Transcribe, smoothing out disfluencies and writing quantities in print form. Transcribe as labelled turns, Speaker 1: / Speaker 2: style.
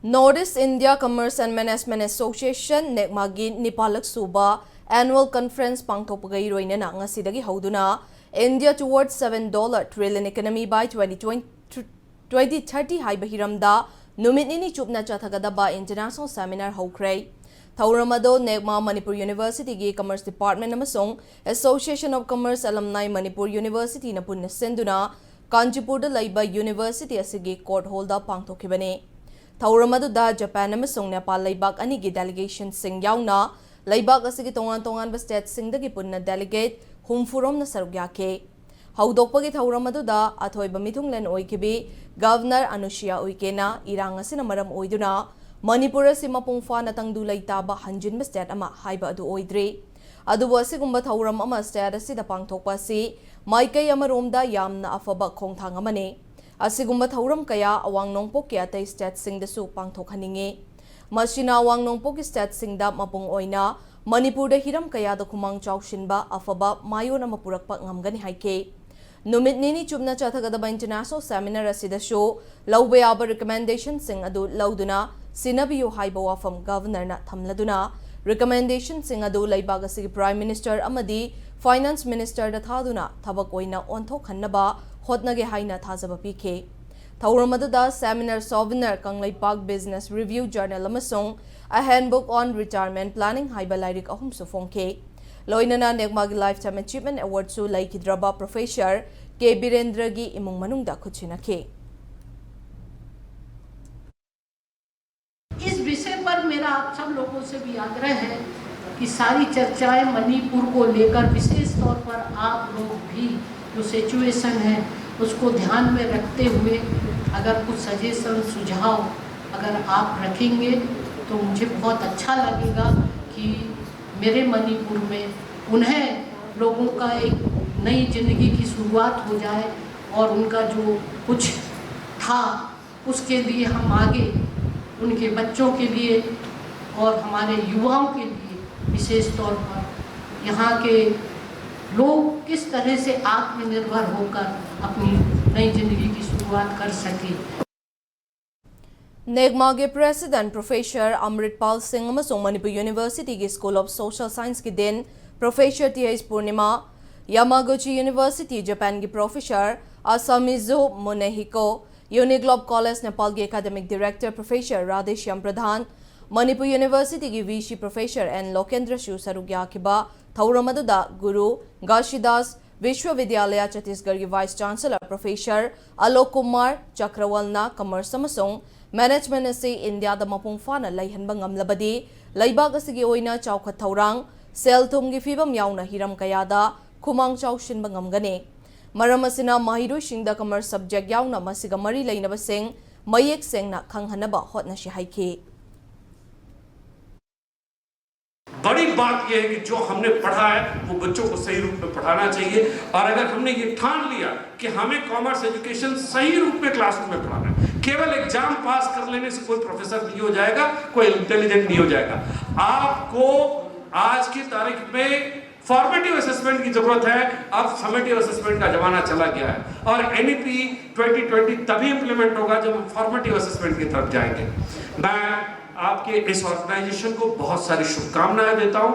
Speaker 1: North East India Commerce and Management Association NECMAGI Nipalak Suba Annual Conference Pangthokpagai Roinana ngasidagi hauduna India towards $7 trillion economy by 2030 haiba hiramda numit nini chupna chathagadaba international seminar hokre. Thauramado NECMA Manipur University gi Commerce Department amasong Association of Commerce Alumni Manipur University na punna senduna Kanchipurda laiba University asigi court holda pangthokibane. Thauramadu Japan amasong Nepal laibak anigi delegation sing yauna laibak asigi tongan state sing dagi punna delegate humfurom na sarugyake. Haudokpagi thauramadu athoiba mithunglen oikibi Governor Anushya Uikena irang asina maram oiduna Manipura si mapungfa na tangdu laitaba hanjin state ama haiba adu oidre. Adubo asigumba thauram ama state asida pangthokpa si maikai amaromda yamna afaba khongthang amane. Asigumba thauram kaya awang nongpok kaya tay state sing dasu pangthokhaninge. Masina awang nongpok state sing da mapung oina Manipur da hiram kaya da kumang chawshinba afaba mayo na mapurakpa ngamgani haike. Numit nini chubna chathagadaba international seminar asida show lawbe aba recommendation sing adu lawduna sinabiyo haiba wafam governor na thamladuna recommendation sing adu laibag asigi prime minister amadi finance minister da thaduna thabak oina onthok hannaba hotnage haina thajaba pike. Thauramadu seminar souvenir Kanglaipak Business Review Journal amasong a handbook on retirement planning haiba lairik ahum sufongke. Loinana NECMAGI Lifetime Achievement Award su laikidraba Professor K. Birendra gi imung manungda kuchinake.
Speaker 2: इस विषय पर मेरा आप सब लोगों से भी आग्रह है कि सारी चर्चाएं मणिपुर को लेकर विशेष तौर पर आप लोग भी जो सिचुएशन है उसको ध्यान में रखते हुए अगर कुछ सजेशन सुझाव अगर आप रखेंगे तो मुझे बहुत अच्छा लगेगा कि मेरे मणिपुर में उन्हें लोगों का एक नई जिंदगी की शुरुआत हो जाए और उनका जो कुछ था उसके लिए हम आगे उनके बच्चों के लिए और हमारे युवाओं के लिए विशेष तौर पर यहाँ के लोग किस तरह से आत्मनिर्भर होकर अपनी नई जिंदगी की शुरुआत कर सके.
Speaker 1: NECMAGI President Professor Amritpal Singh amasong Manipur University gi School of Social Science ki Dean Professor T.H. Purnima, Yamaguchi University Japan gi Professor Asamizu Munehiko, Uniglobe College Nepal gi Academic Director Professor Radheshyam Pradhan, Manipur University gi VC Professor N. Lokendra Shu sarugya kiba Thauramadu Guru Gashidas Vishwavidyalaya Chhattisgarh gi Vice Chancellor Professor Alok Kumar Chakrawalna Commerce amasong Management asi India da mapungfana laihanba ngamlabadi laibag asigi oina chawkhat thaurang sel thumgi fibam yauna hiram kayada khumang chawshinba ngamgane. Maram asina mahiroi singda commerce subject yauna masiga mari lainaba sing mayek sengna khanghanaba hotna shi haike.
Speaker 3: बड़ी बात यह है कि जो हमने पढ़ा है वो बच्चों को सही रूप में पढ़ाना चाहिए और अगर हमने ये ठान लिया कि हमें कॉमर्स एजुकेशन सही रूप में क्लासरूम में पढ़ाना है, केवल एग्जाम पास कर लेने से कोई प्रोफेसर नहीं हो जाएगा, कोई इंटेलिजेंट नहीं हो जाएगा. आपको आज की तारीख में फॉर्मेटिव असेसमेंट की जरूरत है. अब फॉर्मेटिव असेसमेंट का जमाना चला गया है और एनईपी 2020 तभी इंप्लीमेंट होगा जब हम फॉर्मेटिव असेसमेंट की तरफ जाएंगे. मैं आपके इस ऑर्गेनाइजेशन को बहुत सारी शुभकामनाएं देता हूं.